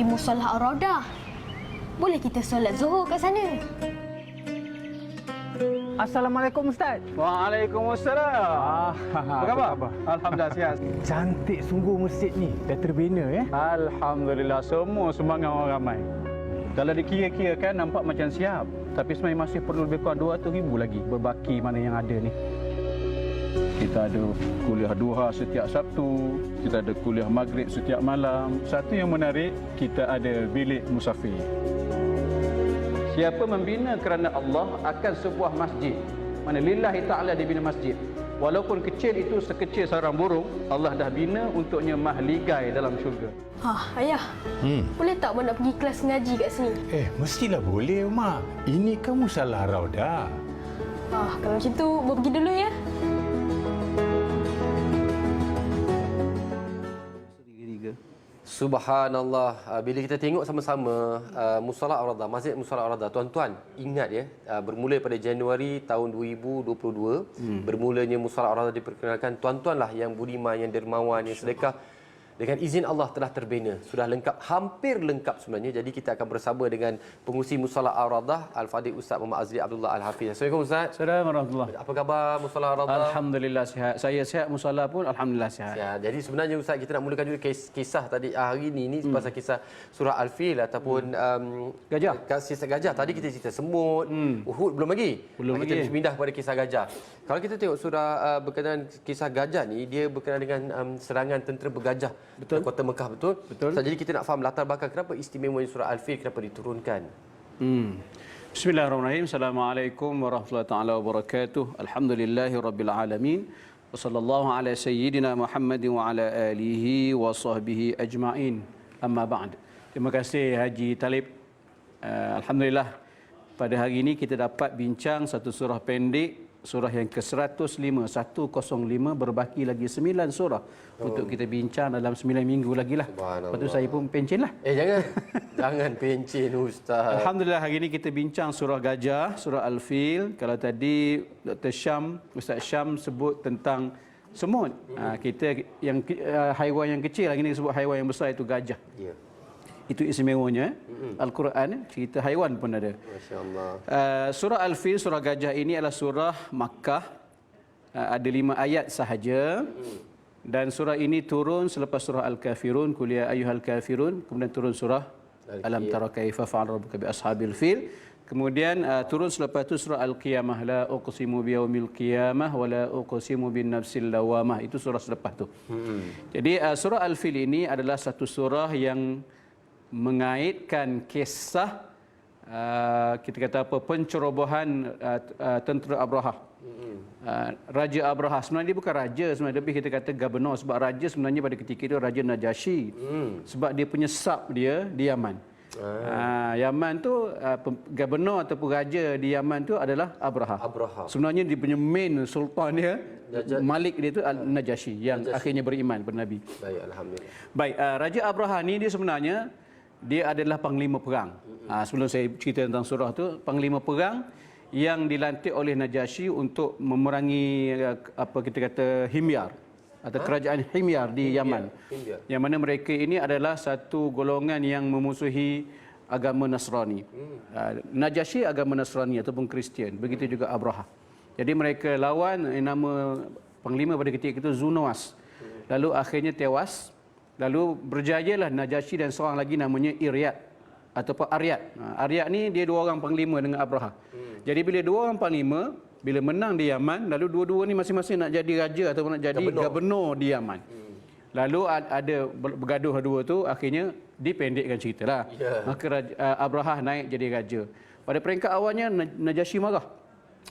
Musalah Ar-Raudah. Boleh kita solat Zuhur kat sana? Assalamualaikum Ustaz. Waalaikumsalam. Apa khabar? Alhamdulillah sihat. Cantik sungguh masjid ni. Dah terbina ya. Alhamdulillah semua sumbangan orang ramai. Kalau dikira-kira kan nampak macam siap. Tapi sebenarnya masih perlu lebih kurang 200,000 lagi berbaki mana yang ada ni. Kita ada kuliah duha setiap Sabtu. Kita ada kuliah maghrib setiap malam. Satu yang menarik, kita ada bilik musafir. Siapa membina kerana Allah akan sebuah masjid. Mana lillahi ta'ala dibina masjid. Walaupun kecil itu sekecil sarang burung, Allah dah bina untuknya mahligai dalam syurga. Ayah. Boleh tak Mak nak pergi kelas ngaji kat sini? Mestilah boleh, Mak. Ini kan Musalah Ar-Raudah. Kalau macam tu, Mak pergi dulu ya. Subhanallah. Bila kita tengok sama-sama Musalah Ar-Raudah, Masjid Musalah Ar-Raudah, tuan-tuan ingat ya, bermula pada Januari tahun 2022, bermulanya Musalah Ar-Raudah diperkenalkan, tuan-tuanlah yang budiman, yang dermawan, yang sedekah. Dengan izin Allah telah terbina. Sudah lengkap, hampir lengkap sebenarnya. Jadi kita akan bersama dengan pengurusi Musalah Ar-Raudah, Al-Fadhil Ustaz Muhammad Azli Abdullah Al-Hafiz. Assalamualaikum Ustaz. Assalamualaikum warahmatullahi. Apa khabar Musalah Ar-Raudah? Alhamdulillah sihat. Saya sihat, musalah pun alhamdulillah sihat. Ya, jadi sebenarnya Ustaz, kita nak mulakan dulu kisah tadi hari ini pasal kisah surah Al-Fil ataupun Gajah. Kisah gajah. Tadi kita cerita semut, Uhud belum lagi. Belum kita lagi. pindah kepada kisah gajah. Kalau kita tengok surah berkenaan kisah gajah ni, dia berkenaan dengan serangan tentera bergajah ke kota Mekah, betul? Betul. So, jadi kita nak faham latar belakang kenapa istimewanya surah Al-Fil, kenapa diturunkan. Bismillahirrahmanirrahim. Assalamualaikum warahmatullahi taala wabarakatuh. Alhamdulillahirabbil alamin. Wassallallahu ala sayyidina Muhammadin wa ala alihi wa sahbihi ajma'in. Amma ba'd. Terima kasih Haji Talib. Alhamdulillah pada hari ini kita dapat bincang satu surah pendek, surah yang ke-105, 105, berbaki lagi 9 surah untuk kita bincang dalam 9 minggu lagi lah. Lepas tu saya pun pencen lah. Jangan. Jangan pencen Ustaz. Alhamdulillah hari ini kita bincang surah gajah, surah Al-Fil. Kalau tadi Dr. Syam, Ustaz Syam sebut tentang semut. Kita yang haiwan yang kecil, hari ini sebut haiwan yang besar itu gajah. Ya. Itu istimewanya. Al-Quran cerita haiwan pun ada. Masya-Allah. Surah Al-Fil, surah gajah ini adalah surah Makkah. Ada 5 ayat sahaja. Dan surah ini turun selepas surah Al-Kafirun, Qul ya ayyuhal kafirun, kemudian turun surah Alam tara kaifa fa'ala rabbuka bi ashabil fil. Kemudian turun selepas itu surah Al-Qiyamah, la uqsimu biyaumil qiyamah wa la uqsimu bin nafsil lawamah. Itu surah selepas tu. Jadi surah Al-Fil ini adalah satu surah yang mengaitkan kisah kita kata apa, pencerobohan tentera Abraha. Raja Abraha sebenarnya dia bukan raja, sebenarnya lebih kita kata gubernur, sebab raja sebenarnya pada ketika itu Raja Najasyi. Sebab dia punya sub dia di Yaman. Yaman tu gubernur ataupun raja di Yaman tu adalah Abraha. Sebenarnya dia punya main sultan dia, malik dia tu Najasyi yang akhirnya beriman kepada Nabi. Baik, alhamdulillah. Baik, Raja Abraha ni dia sebenarnya dia adalah panglima perang. Sebelum saya cerita tentang surah tu, panglima perang yang dilantik oleh Najasyi untuk memerangi apa kita kata Himyar atau kerajaan Himyar di Yaman. Yang mana mereka ini adalah satu golongan yang memusuhi agama Nasrani. Najasyi agama Nasrani ataupun Kristian. Begitu juga Abraha. Jadi mereka lawan, nama panglima pada ketika itu Zunawas. Lalu akhirnya tewas. Lalu berjayalah Najasyi dan seorang lagi namanya Iryad ataupun Aryad. Aryad ni dia 2 orang panglima dengan Abraha. Jadi bila 2 orang panglima, bila menang di Yaman, lalu dua-dua ni masing-masing nak jadi raja ataupun nak jadi gubernur di Yaman. Lalu ada bergaduh dua tu, akhirnya dipendekkan cerita lah. Maka Abraha naik jadi raja. Pada peringkat awalnya Najasyi marah.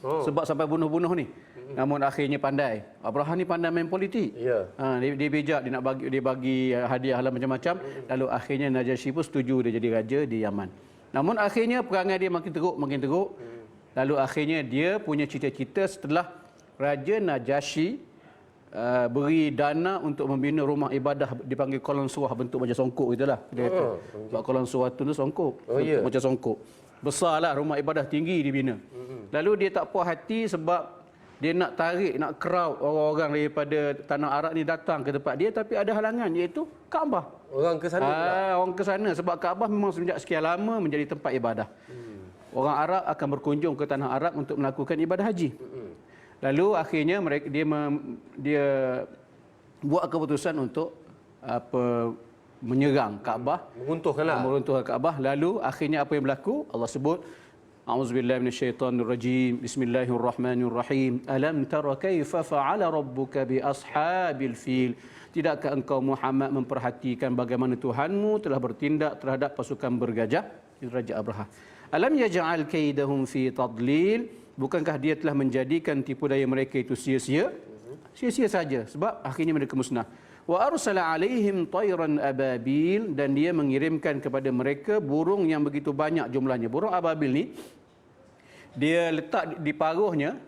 Sebab sampai bunuh-bunuh ni. Namun akhirnya pandai. Abraha ni pandai main politik. Dia bijak, dia nak bagi hadiah lah macam-macam. Lalu akhirnya Najasyi pun setuju dia jadi raja di Yaman. Namun akhirnya perangai dia makin teruk. Lalu akhirnya dia punya cita-cita setelah Raja Najasyi beri dana untuk membina rumah ibadah dipanggil kolon surah, bentuk macam songkok itulah dia kata. Sebab kolon surah tu songkok, bentuk macam songkok. Besarlah rumah ibadah tinggi dibina. Lalu dia tak puas hati sebab dia nak tarik, nak crowd orang-orang daripada tanah Arab ni datang ke tempat dia, tapi ada halangan, iaitu Kaabah. Orang ke sana pula. Orang ke sana sebab Kaabah memang sejak sekian lama menjadi tempat ibadah. Orang Arab akan berkunjung ke tanah Arab untuk melakukan ibadah haji. Lalu akhirnya dia buat keputusan untuk menyerang Kaabah, meruntuhkan Kaabah. Lalu akhirnya apa yang berlaku? Allah sebut, A'udzubillahi minasyaitonirrajim. Bismillahirrahmanirrahim. Alam tara kaifa fa'ala rabbuka bi ashabil fil? Tidakkah engkau Muhammad memperhatikan bagaimana Tuhanmu telah bertindak terhadap pasukan bergajah, Raja Abraha? Alam yaj'al kaidahum fi tadlil? Bukankah dia telah menjadikan tipu daya mereka itu sia-sia? Sia-sia saja, sebab akhirnya mereka musnah. Wa arsala alaihim tayran ababil, dan dia mengirimkan kepada mereka burung yang begitu banyak jumlahnya. Burung ababil ni dia letak di paruhnya,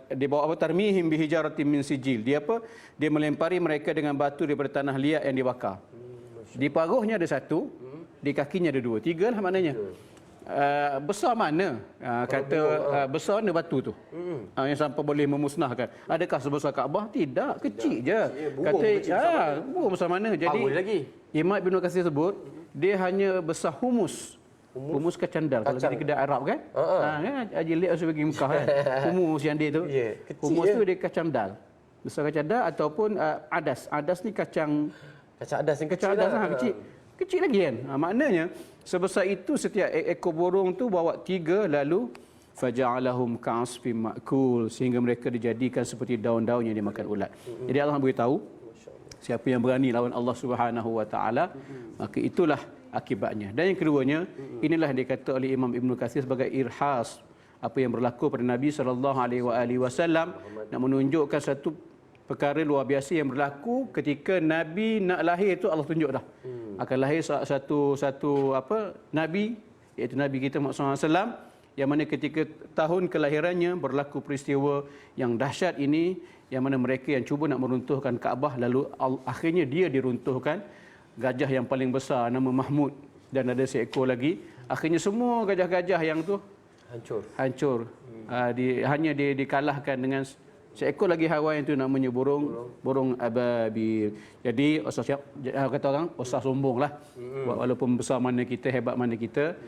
dia bawa tarmihim bihijaratin min sijil. Dia melempari mereka dengan batu daripada tanah liat yang dibakar. Di paruhnya ada satu, di kakinya ada dua. Tiga lah maknanya. Besar mana? Besar mana batu tu? Yang sampai boleh memusnahkan. Adakah sebesar Kaabah? Tidak, kecil je. Kata burung besar mana? Jadi Imam Ibn Katsir sebut dia hanya besar humus. Humus kacang dal. Kalau kita kedai Arab kan? Haji Lik harus pergi Mekah kan? Humus yang dia tu. Humus tu dia kacang dal. Besar kacang dal ataupun adas. Adas ni kacang adas yang kecil lah. Kecil lagi kan? Maknanya sebesar itu setiap ekor burung tu bawa 3, lalu faja'alahum ka'asfim ma'kul, sehingga mereka dijadikan seperti daun-daun yang dimakan ulat. Jadi Allah beritahu siapa yang berani lawan Allah Subhanahu wa taala, maka itulah akibatnya. Dan yang keduanya, inilah dikata oleh Imam Ibn Katsir sebagai irhas apa yang berlaku pada Nabi SAW, nak menunjukkan satu perkara luar biasa yang berlaku ketika Nabi nak lahir itu. Allah tunjuk dah akan lahir satu Nabi, iaitu Nabi kita Muhammad SAW, yang mana ketika tahun kelahirannya berlaku peristiwa yang dahsyat ini, yang mana mereka yang cuba nak meruntuhkan Kaabah, lalu akhirnya dia diruntuhkan. Gajah yang paling besar nama Mahmud, dan ada seekor lagi. Akhirnya semua gajah-gajah yang tu hancur. Hanya dikalahkan dengan seekor lagi haiwan itu namanya burung ababil. Jadi kata orang usah sombonglah. Walaupun besar mana kita, hebat mana kita,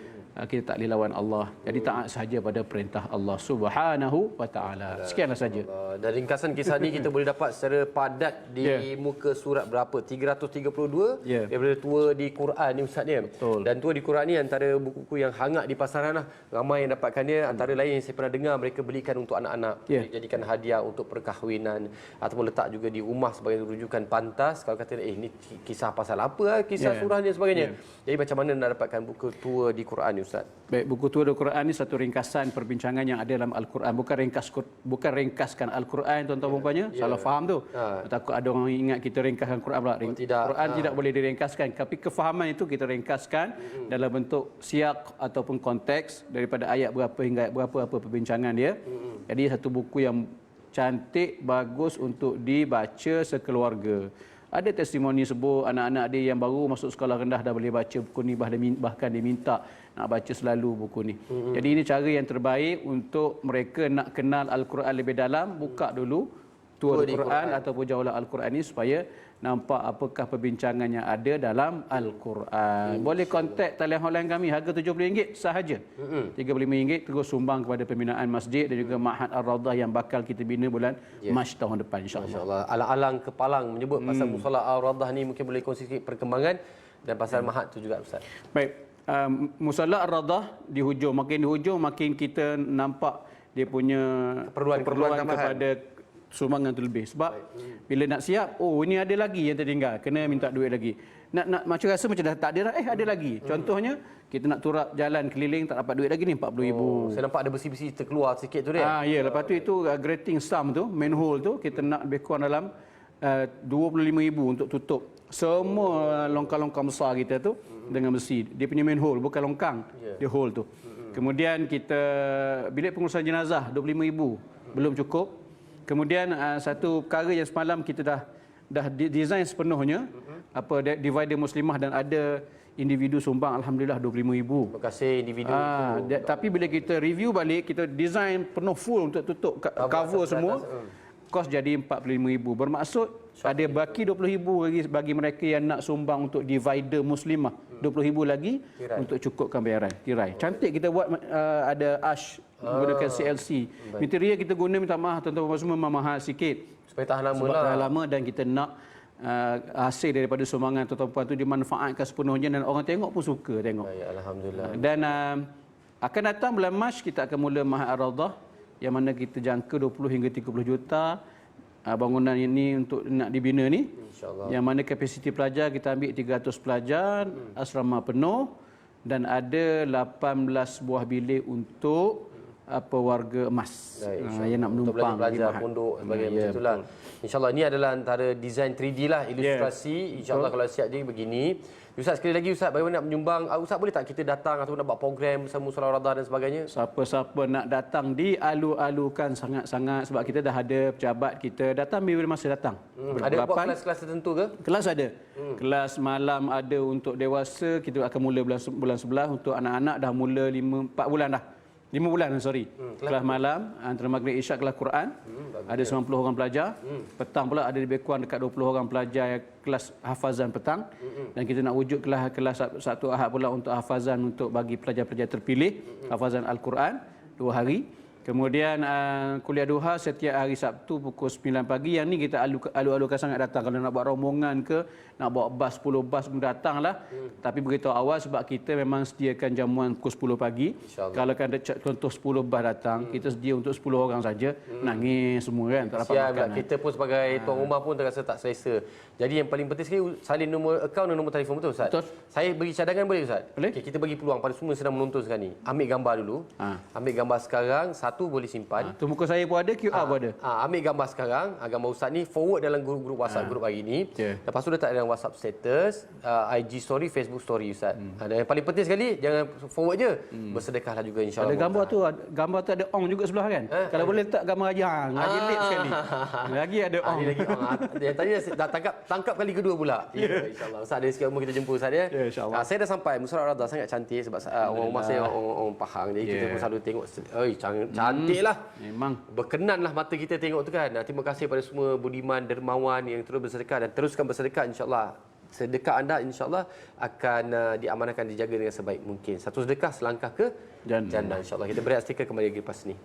kita tak boleh lawan Allah. Jadi taat saja pada perintah Allah Subhanahu wa taala. Sekianlah saja. Dan ringkasan kisah ni kita boleh dapat secara padat di muka surat berapa? 332 daripada tua di Quran ni Ustaz ni. Dan tua di Quran ni antara buku-buku yang hangat di pasaran lah. Ramai yang dapatkan dia. Antara lain yang saya pernah dengar, mereka belikan untuk anak-anak, dijadikan hadiah untuk perkahwinan, ataupun letak juga di rumah sebagai rujukan pantas. Kalau kata ni kisah pasal apa, kisah surah ni dan sebagainya. Jadi macam mana nak dapatkan buku tua di Quran ni Ustaz? Baik, buku tua di Quran ni satu ringkasan perbincangan yang ada dalam Al-Quran. Bukan ringkaskan Al-Quran, tuan-tuan dan puan-puannya. Salah faham tu. Takut ada orang ingat kita ringkaskan Quran pula. Quran tidak boleh diringkaskan, tapi kefahaman itu kita ringkaskan dalam bentuk siyak ataupun konteks daripada ayat berapa hingga ayat berapa, apa perbincangan dia. Jadi satu buku yang cantik, bagus untuk dibaca sekeluarga. Ada testimoni sebut anak-anak dia yang baru masuk sekolah rendah dah boleh baca buku ni, bahkan dia minta nak baca selalu buku ni. Jadi ini cara yang terbaik untuk mereka nak kenal Al-Quran lebih dalam. Buka dulu tua Al-Quran ataupun jaulah Al-Quran ni supaya nampak apakah perbincangan yang ada dalam Al-Quran. Boleh kontak talian hotline kami, harga RM70 sahaja. RM35 terus sumbang kepada pembinaan masjid dan juga Ma'had Ar-Rawdah yang bakal kita bina bulan Mac tahun depan, insya-Allah. Alang-alang kepalang menyebut pasal Mushola Ar-Rawdah ni, mungkin boleh kongsi sikit perkembangan dan pasal Ma'had tu juga Ustaz. Baik. Mushola Ar-Rawdah di hujung, makin kita nampak dia punya keperluan kepada sumbangan tu lebih. Sebab bila nak siap, ini ada lagi yang tertinggal, kena minta duit lagi. Nak macam rasa macam dah tak ada dah, ada lagi. Contohnya kita nak turap jalan keliling tak dapat duit lagi ni, RM40,000. Saya nampak ada besi-besi terkeluar sikit tu dia. Lepas tu itu grating stump tu, manhole tu kita nak lebih kurang dalam RM25,000 untuk tutup semua longkang-longkang besar kita tu dengan besi. Dia punya manhole, bukan longkang, dia hole tu. Kemudian kita bilik pengurusan jenazah RM25,000 belum cukup. Kemudian satu perkara yang semalam kita dah design sepenuhnya, divider muslimah, dan ada individu sumbang alhamdulillah 25,000. Terima kasih individu itu. Tapi bila kita review balik, kita design penuh full untuk tutup cover semua, kos jadi 45,000. Bermaksud ada baki 20,000 lagi bagi mereka yang nak sumbang untuk divider muslimah. 20,000 lagi Tirai. untuk cukupkan bayaran tirai. Cantik kita buat, ada ash menggunakan CLC. Material kita guna, minta maaf tuan-tuan semua, memang mahal sikit. Supaya tahan lama Sebab lah. tahan lama, dan kita nak hasil daripada sumbangan tuan-tuan itu dimanfaatkan sepenuhnya dan orang tengok pun suka tengok. Ya, alhamdulillah. Dan akan datang bulan Mac kita akan mula Mahat Ar-Raudhah yang mana kita jangka 20 hingga 30 juta bangunan ini untuk nak dibina ni. InsyaAllah. Yang mana kapasiti pelajar kita ambil 300 pelajar, asrama penuh dan ada 18 buah bilik untuk warga emas yang nak Untuk menumpang di belajar Mahat. pondok sebagainya macam itulah. InsyaAllah ini adalah antara desain 3D lah, ilustrasi. InsyaAllah kalau siap je begini. Ustaz, sekali lagi Ustaz, bagaimana nak menyumbang? Ustaz, boleh tak kita datang atau nak buat program bersama Musalah Ar-Raudhah dan sebagainya? Siapa-siapa nak datang dialu-alukan sangat-sangat sebab kita dah ada pejabat kita datang bila masa datang. Ada buat kelas-kelas tertentu ke? Kelas ada. Kelas malam ada untuk dewasa, kita akan mula bulan 11. Untuk anak-anak dah mula 4 bulan dah. 5 bulan, sorry. Kelas malam, antara Maghrib Isyak, kelas Quran. Ada 90 orang pelajar. Petang pula ada lebih kurang dekat 20 orang pelajar yang kelas hafazan petang. Dan kita nak wujud kelas Sabtu Ahad pula untuk hafazan untuk bagi pelajar-pelajar terpilih. Hafazan Al-Quran 2 hari. Kemudian kuliah duha setiap hari Sabtu pukul 9 pagi. Yang ni kita alu-alukan sangat datang. Kalau nak buat rombongan ke, nak bawa bas 10 bas pun datanglah. Tapi beritahu awal sebab kita memang sediakan jamuan pukul 10 pagi. Kalau kan ada contoh 10 bas datang, kita sedia untuk 10 orang saja. Nangis semua kan, tak dapat makan. Kita pun sebagai tuan rumah pun terasa tak selesa. Jadi yang paling penting sekali salin nombor akaun dan nombor telefon, betul Ustaz? Betul. Saya bagi cadangan boleh Ustaz? Boleh. Okay, kita bagi peluang pada semua yang sedang menonton sekarang ni. Ambil gambar dulu. Ambil gambar sekarang, satu boleh simpan. Tu muka saya pun ada, QR pun ada. Ambil gambar sekarang, gambar Ustaz ni forward dalam grup-grup WhatsApp grup hari ni. Lepas tu letak dalam WhatsApp status, IG story, Facebook story Ustaz. Dan yang paling penting sekali, jangan forward je. Bersedekahlah juga insya-Allah. Ada gambar tu ada ong juga sebelah kan. Kalau boleh letak gambar Haji Hang, Haji late sekali. Lagi ada ong. Lagi yang tadi dah tangkap kali kedua pula. Ya, insya-Allah. Ustaz ada sikit umur kita jumpa Ustaz ya. Ya, insya-Allah. Saya dah sampai Musalah Ar-Raudhah, sangat cantik sebab orang rumah saya orang Pahang. Jadi kita pun selalu tengok, cantik lah. Memang. Berkenanlah mata kita tengok tu kan. Terima kasih pada semua budiman, dermawan yang terus bersedekah dan teruskan bersedekah insya-Allah. Sedekah anda insya-Allah akan diamanahkan, dijaga dengan sebaik mungkin. Satu sedekah selangkah ke jannah insya-Allah. Kita berehat stiker kembali lagi lepas ni.